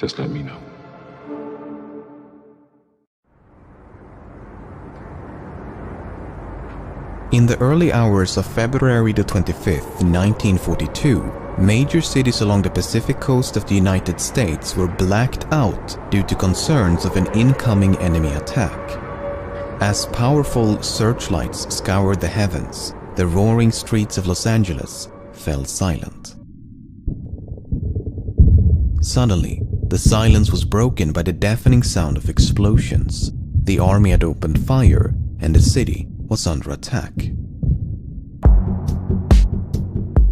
Just let me know. In the early hours of February the 25th, 1942, major cities along the Pacific coast of the United States were blacked out due to concerns of an incoming enemy attack. As powerful searchlights scoured the heavens, the roaring streets of Los Angeles fell silent. Suddenly, the silence was broken by the deafening sound of explosions. The army had opened fire, and the city was under attack.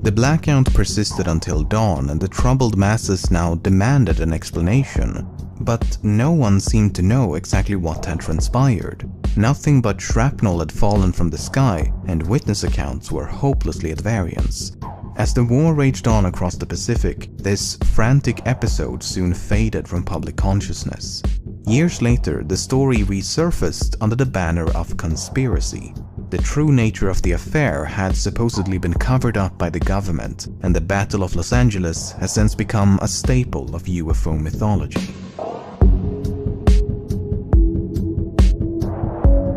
The blackout persisted until dawn, and the troubled masses now demanded an explanation. But no one seemed to know exactly what had transpired. Nothing but shrapnel had fallen from the sky, and witness accounts were hopelessly at variance. As the war raged on across the Pacific, this frantic episode soon faded from public consciousness. Years later, the story resurfaced under the banner of conspiracy. The true nature of the affair had supposedly been covered up by the government, and the Battle of Los Angeles has since become a staple of UFO mythology.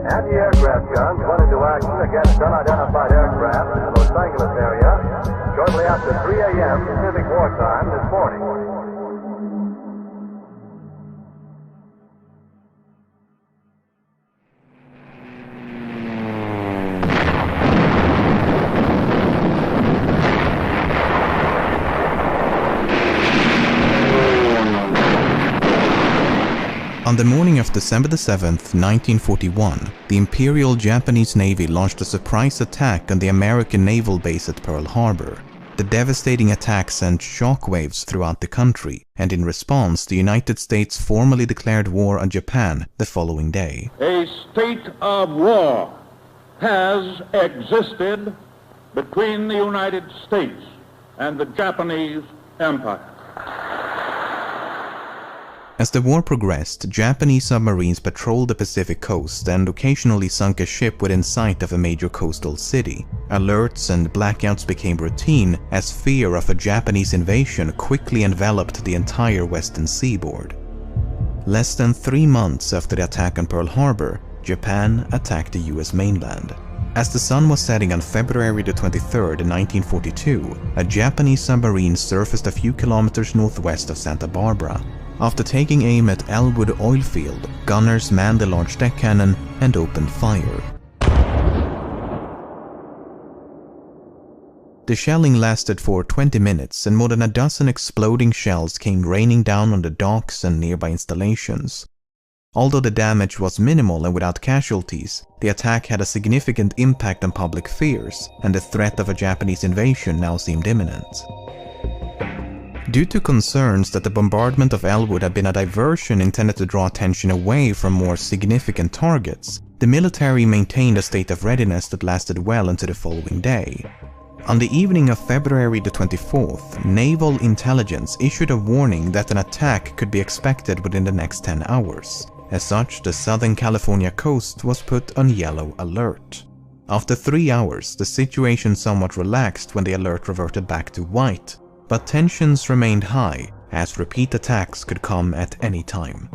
Anti-aircraft guns went into action against unidentified aircraft in the Los Angeles area shortly after 3 a.m. Pacific Wartime this morning. On the morning of December 7th, 1941, the Imperial Japanese Navy launched a surprise attack on the American naval base at Pearl Harbor. The devastating attack sent shockwaves throughout the country, and in response, the United States formally declared war on Japan the following day. A state of war has existed between the United States and the Japanese Empire. As the war progressed, Japanese submarines patrolled the Pacific coast and occasionally sunk a ship within sight of a major coastal city. Alerts and blackouts became routine as fear of a Japanese invasion quickly enveloped the entire western seaboard. Less than 3 months after the attack on Pearl Harbor, Japan attacked the US mainland. As the sun was setting on February the 23rd, 1942, a Japanese submarine surfaced a few kilometers northwest of Santa Barbara. After taking aim at Elwood oil field, gunners manned the large deck cannon and opened fire. The shelling lasted for 20 minutes, and more than a dozen exploding shells came raining down on the docks and nearby installations. Although the damage was minimal and without casualties, the attack had a significant impact on public fears, and the threat of a Japanese invasion now seemed imminent. Due to concerns that the bombardment of Elwood had been a diversion intended to draw attention away from more significant targets, the military maintained a state of readiness that lasted well into the following day. On the evening of February the 24th, Naval Intelligence issued a warning that an attack could be expected within the next 10 hours. As such, the Southern California coast was put on yellow alert. After 3 hours, the situation somewhat relaxed when the alert reverted back to white. But tensions remained high, as repeat attacks could come at any time.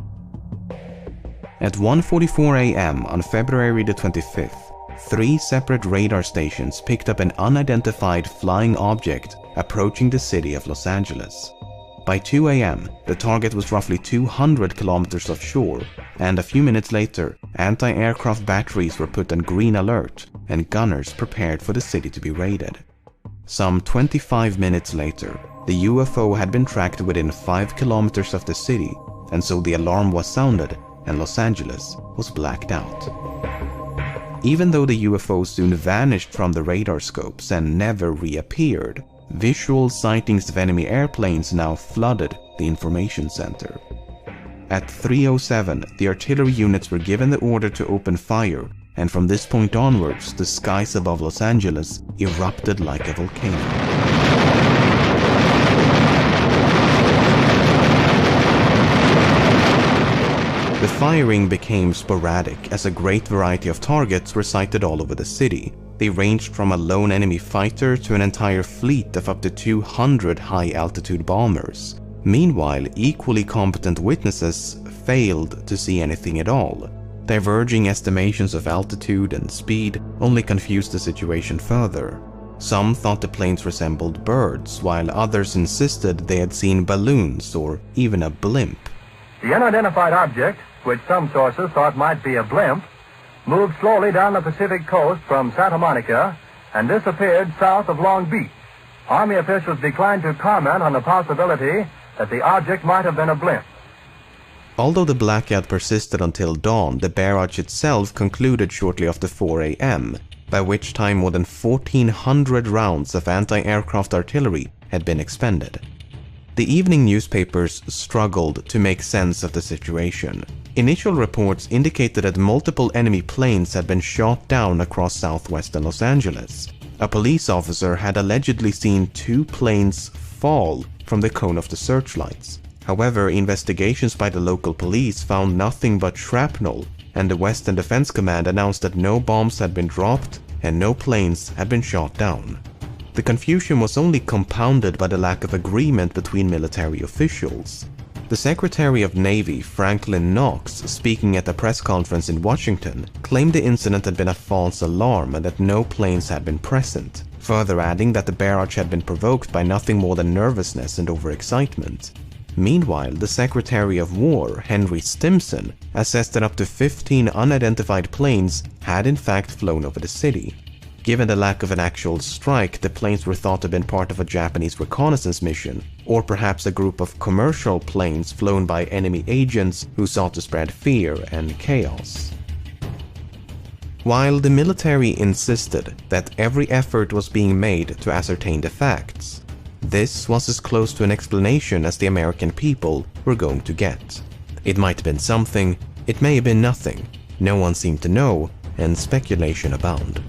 At 1:44 a.m. on February the 25th, 3 separate radar stations picked up an unidentified flying object approaching the city of Los Angeles. By 2 a.m., the target was roughly 200 kilometers offshore, and a few minutes later, anti-aircraft batteries were put on green alert, and gunners prepared for the city to be raided. Some 25 minutes later, the UFO had been tracked within 5 kilometers of the city, and so the alarm was sounded and Los Angeles was blacked out. Even though the UFO soon vanished from the radar scopes and never reappeared, visual sightings of enemy airplanes now flooded the information center. At 3:07, the artillery units were given the order to open fire, and from this point onwards, the skies above Los Angeles erupted like a volcano. The firing became sporadic as a great variety of targets were sighted all over the city. They ranged from a lone enemy fighter to an entire fleet of up to 200 high-altitude bombers. Meanwhile, equally competent witnesses failed to see anything at all. Diverging estimations of altitude and speed only confused the situation further. Some thought the planes resembled birds, while others insisted they had seen balloons or even a blimp. The unidentified object, which some sources thought might be a blimp, moved slowly down the Pacific coast from Santa Monica and disappeared south of Long Beach. Army officials declined to comment on the possibility that the object might have been a blimp. Although the blackout persisted until dawn, the barrage itself concluded shortly after 4 a.m., by which time more than 1,400 rounds of anti-aircraft artillery had been expended. The evening newspapers struggled to make sense of the situation. Initial reports indicated that multiple enemy planes had been shot down across southwestern Los Angeles. A police officer had allegedly seen 2 planes fall from the cone of the searchlights. However, investigations by the local police found nothing but shrapnel, and the Western Defense Command announced that no bombs had been dropped and no planes had been shot down. The confusion was only compounded by the lack of agreement between military officials. The Secretary of Navy, Franklin Knox, speaking at a press conference in Washington, claimed the incident had been a false alarm and that no planes had been present, further adding that the barrage had been provoked by nothing more than nervousness and overexcitement. Meanwhile, the Secretary of War, Henry Stimson, assessed that up to 15 unidentified planes had in fact flown over the city. Given the lack of an actual strike, the planes were thought to have been part of a Japanese reconnaissance mission, or perhaps a group of commercial planes flown by enemy agents who sought to spread fear and chaos. While the military insisted that every effort was being made to ascertain the facts, this was as close to an explanation as the American people were going to get. It might have been something, it may have been nothing. No one seemed to know, and speculation abounded.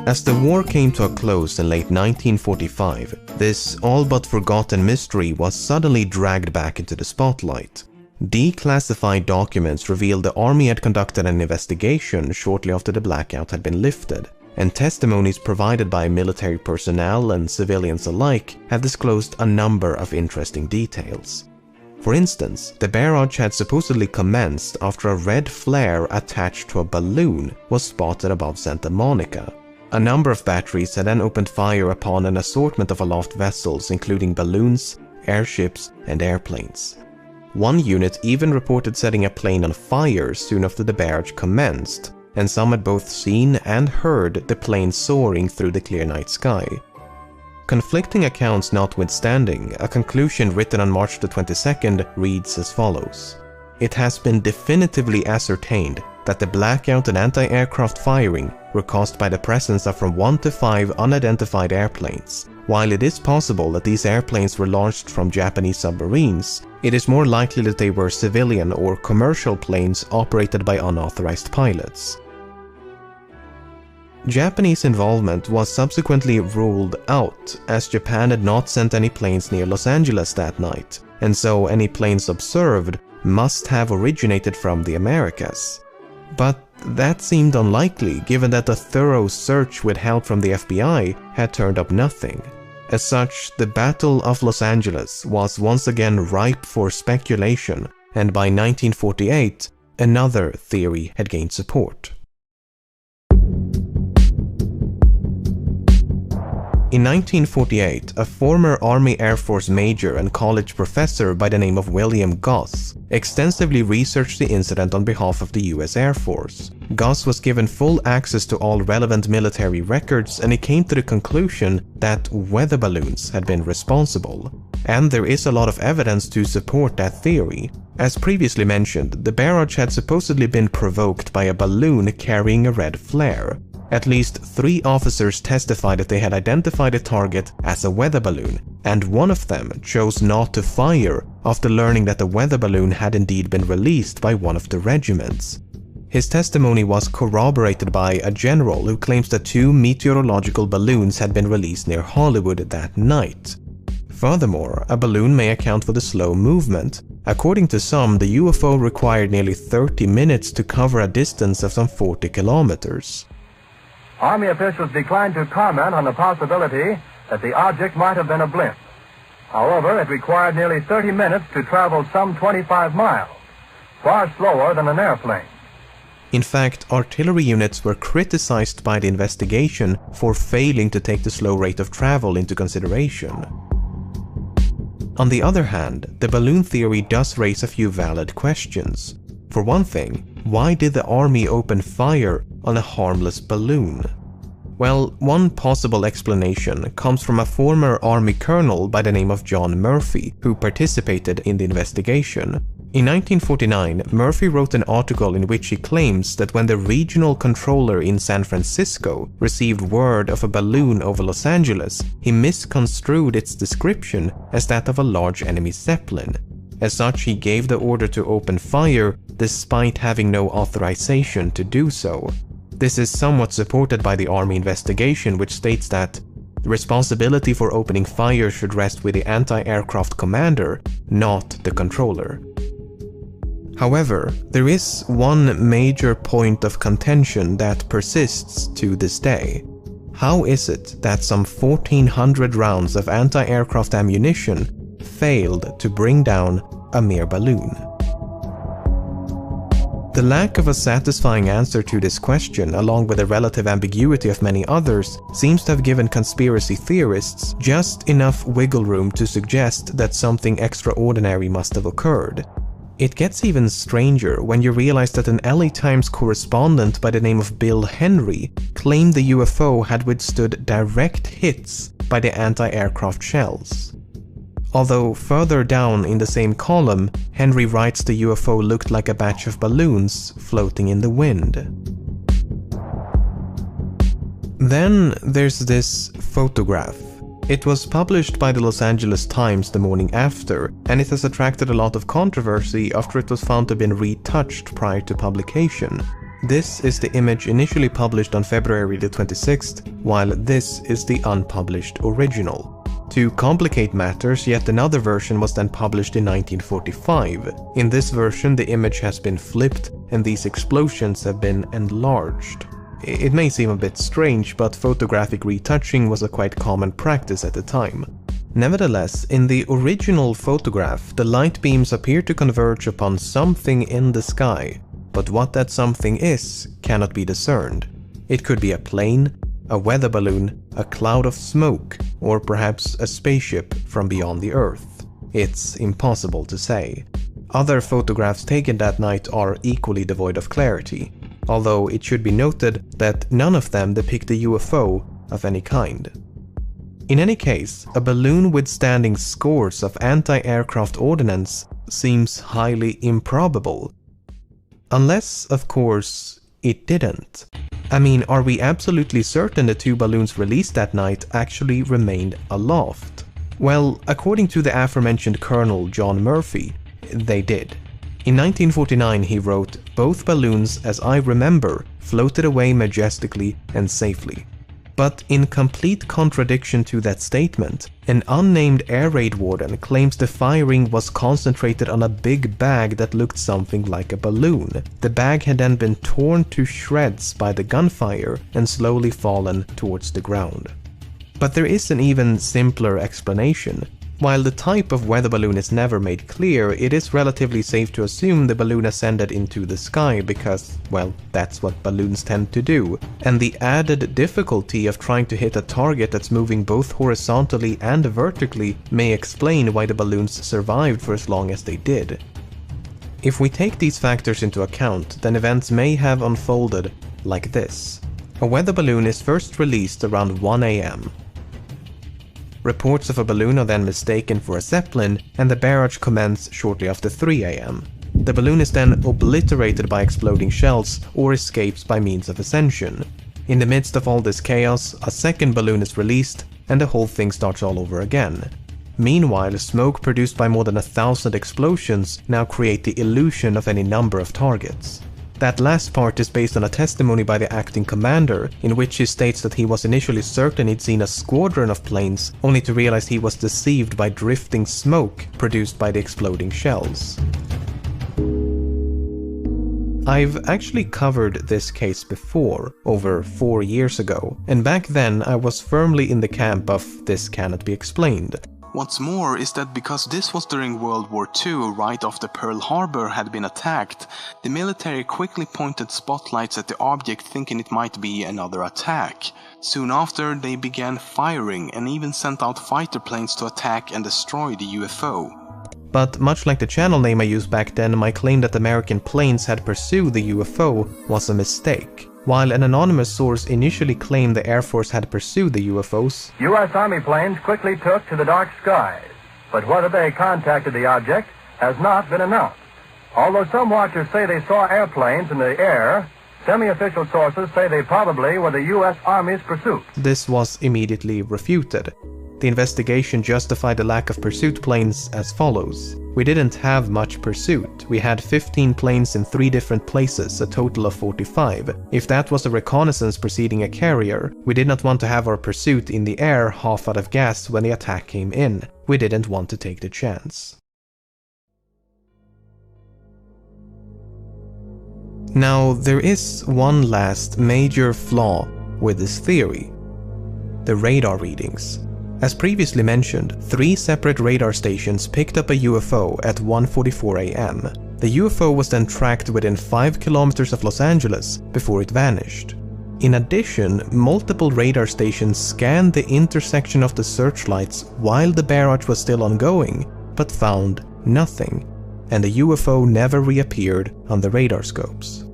As the war came to a close in late 1945, this all but forgotten mystery was suddenly dragged back into the spotlight. Declassified documents revealed the Army had conducted an investigation shortly after the blackout had been lifted, and testimonies provided by military personnel and civilians alike have disclosed a number of interesting details. For instance, the barrage had supposedly commenced after a red flare attached to a balloon was spotted above Santa Monica. A number of batteries had then opened fire upon an assortment of aloft vessels, including balloons, airships, and airplanes. One unit even reported setting a plane on fire soon after the barrage commenced, and some had both seen and heard the plane soaring through the clear night sky. Conflicting accounts notwithstanding, a conclusion written on March the 22nd reads as follows. It has been definitively ascertained that the blackout and anti-aircraft firing were caused by the presence of from 1 to 5 unidentified airplanes. While it is possible that these airplanes were launched from Japanese submarines, it is more likely that they were civilian or commercial planes operated by unauthorized pilots. Japanese involvement was subsequently ruled out, as Japan had not sent any planes near Los Angeles that night, and so any planes observed must have originated from the Americas. But that seemed unlikely, given that a thorough search with help from the FBI had turned up nothing. As such, the Battle of Los Angeles was once again ripe for speculation, and by 1948, another theory had gained support. In 1948, a former Army Air Force major and college professor by the name of William Goss extensively researched the incident on behalf of the US Air Force. Goss was given full access to all relevant military records, and he came to the conclusion that weather balloons had been responsible. And there is a lot of evidence to support that theory. As previously mentioned, the barrage had supposedly been provoked by a balloon carrying a red flare. At least 3 officers testified that they had identified a target as a weather balloon, and one of them chose not to fire after learning that the weather balloon had indeed been released by one of the regiments. His testimony was corroborated by a general who claims that 2 meteorological balloons had been released near Hollywood that night. Furthermore, a balloon may account for the slow movement. According to some, the UFO required nearly 30 minutes to cover a distance of some 40 kilometers. Army officials declined to comment on the possibility that the object might have been a blimp. However, it required nearly 30 minutes to travel some 25 miles, far slower than an airplane. In fact, artillery units were criticized by the investigation for failing to take the slow rate of travel into consideration. On the other hand, the balloon theory does raise a few valid questions. For one thing, why did the army open fire on a harmless balloon? Well, one possible explanation comes from a former army colonel by the name of John Murphy, who participated in the investigation. In 1949, Murphy wrote an article in which he claims that when the regional controller in San Francisco received word of a balloon over Los Angeles, he misconstrued its description as that of a large enemy Zeppelin. As such, he gave the order to open fire despite having no authorization to do so. This is somewhat supported by the Army investigation, which states that the responsibility for opening fire should rest with the anti-aircraft commander, not the controller. However, there is one major point of contention that persists to this day. How is it that some 1,400 rounds of anti-aircraft ammunition failed to bring down a mere balloon? The lack of a satisfying answer to this question, along with the relative ambiguity of many others, seems to have given conspiracy theorists just enough wiggle room to suggest that something extraordinary must have occurred. It gets even stranger when you realize that an LA Times correspondent by the name of Bill Henry claimed the UFO had withstood direct hits by the anti-aircraft shells. Although further down in the same column, Henry writes the UFO looked like a batch of balloons floating in the wind. Then there's this photograph. It was published by the Los Angeles Times the morning after, and it has attracted a lot of controversy after it was found to have been retouched prior to publication. This is the image initially published on February the 26th, while this is the unpublished original. To complicate matters, yet another version was then published in 1945. In this version, the image has been flipped and these explosions have been enlarged. It may seem a bit strange, but photographic retouching was a quite common practice at the time. Nevertheless, in the original photograph, the light beams appear to converge upon something in the sky, but what that something is cannot be discerned. It could be a plane, a weather balloon, a cloud of smoke, or perhaps a spaceship from beyond the Earth. It's impossible to say. Other photographs taken that night are equally devoid of clarity, although it should be noted that none of them depict a UFO of any kind. In any case, a balloon withstanding scores of anti-aircraft ordnance seems highly improbable. Unless, of course, it didn't. I mean, are we absolutely certain the 2 balloons released that night actually remained aloft? Well, according to the aforementioned Colonel John Murphy, they did. In 1949 he wrote, "Both balloons, as I remember, floated away majestically and safely." But in complete contradiction to that statement, an unnamed air raid warden claims the firing was concentrated on a big bag that looked something like a balloon. The bag had then been torn to shreds by the gunfire and slowly fallen towards the ground. But there is an even simpler explanation. While the type of weather balloon is never made clear, it is relatively safe to assume the balloon ascended into the sky because, well, that's what balloons tend to do. And the added difficulty of trying to hit a target that's moving both horizontally and vertically may explain why the balloons survived for as long as they did. If we take these factors into account, then events may have unfolded like this. A weather balloon is first released around 1 AM. Reports of a balloon are then mistaken for a Zeppelin, and the barrage commences shortly after 3 AM. The balloon is then obliterated by exploding shells or escapes by means of ascension. In the midst of all this chaos, a second balloon is released, and the whole thing starts all over again. Meanwhile, smoke produced by more than 1,000 explosions now create the illusion of any number of targets. That last part is based on a testimony by the acting commander, in which he states that he was initially certain he'd seen a squadron of planes, only to realize he was deceived by drifting smoke produced by the exploding shells. I've actually covered this case before, over 4 years ago, and back then I was firmly in the camp of this cannot be explained. What's more is that because this was during World War II, right after Pearl Harbor had been attacked, the military quickly pointed spotlights at the object thinking it might be another attack. Soon after, they began firing and even sent out fighter planes to attack and destroy the UFO. But much like the channel name I used back then, my claim that American planes had pursued the UFO was a mistake. While an anonymous source initially claimed the Air Force had pursued the UFOs, U.S. Army planes quickly took to the dark skies, but whether they contacted the object has not been announced. Although some watchers say they saw airplanes in the air, semi-official sources say they probably were the U.S. Army's pursuit. This was immediately refuted. The investigation justified the lack of pursuit planes as follows. We didn't have much pursuit. We had 15 planes in 3 different places, a total of 45. If that was a reconnaissance preceding a carrier, we did not want to have our pursuit in the air half out of gas when the attack came in. We didn't want to take the chance. Now, there is one last major flaw with this theory: the radar readings. As previously mentioned, 3 separate radar stations picked up a UFO at 1:44 a.m. The UFO was then tracked within 5 kilometers of Los Angeles before it vanished. In addition, multiple radar stations scanned the intersection of the searchlights while the barrage was still ongoing, but found nothing, and the UFO never reappeared on the radar scopes.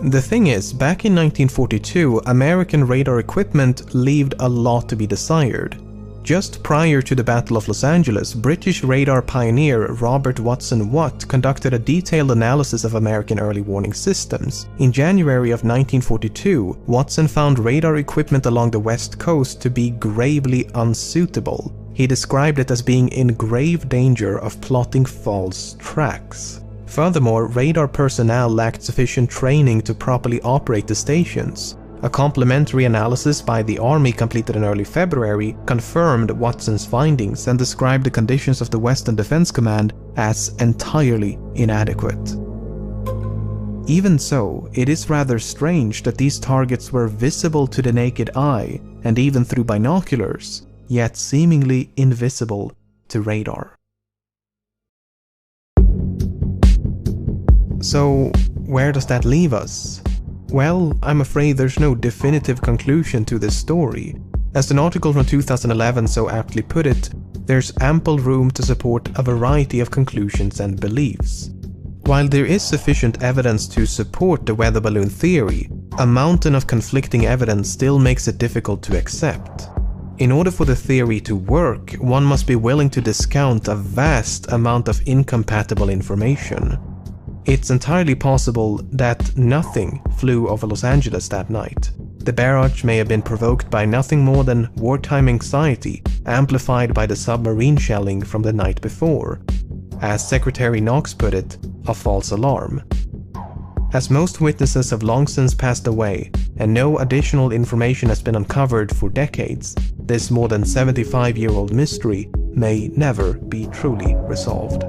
The thing is, back in 1942, American radar equipment left a lot to be desired. Just prior to the Battle of Los Angeles, British radar pioneer Robert Watson Watt conducted a detailed analysis of American early warning systems. In January of 1942, Watson found radar equipment along the West Coast to be gravely unsuitable. He described it as being in grave danger of plotting false tracks. Furthermore, radar personnel lacked sufficient training to properly operate the stations. A complementary analysis by the Army completed in early February confirmed Watson's findings and described the conditions of the Western Defense Command as entirely inadequate. Even so, it is rather strange that these targets were visible to the naked eye and even through binoculars, yet seemingly invisible to radar. So, where does that leave us? Well, I'm afraid there's no definitive conclusion to this story. As an article from 2011 so aptly put it, there's ample room to support a variety of conclusions and beliefs. While there is sufficient evidence to support the weather balloon theory, a mountain of conflicting evidence still makes it difficult to accept. In order for the theory to work, one must be willing to discount a vast amount of incompatible information. It's entirely possible that nothing flew over Los Angeles that night. The barrage may have been provoked by nothing more than wartime anxiety, amplified by the submarine shelling from the night before. As Secretary Knox put it, a false alarm. As most witnesses have long since passed away, and no additional information has been uncovered for decades, this more than 75-year-old mystery may never be truly resolved.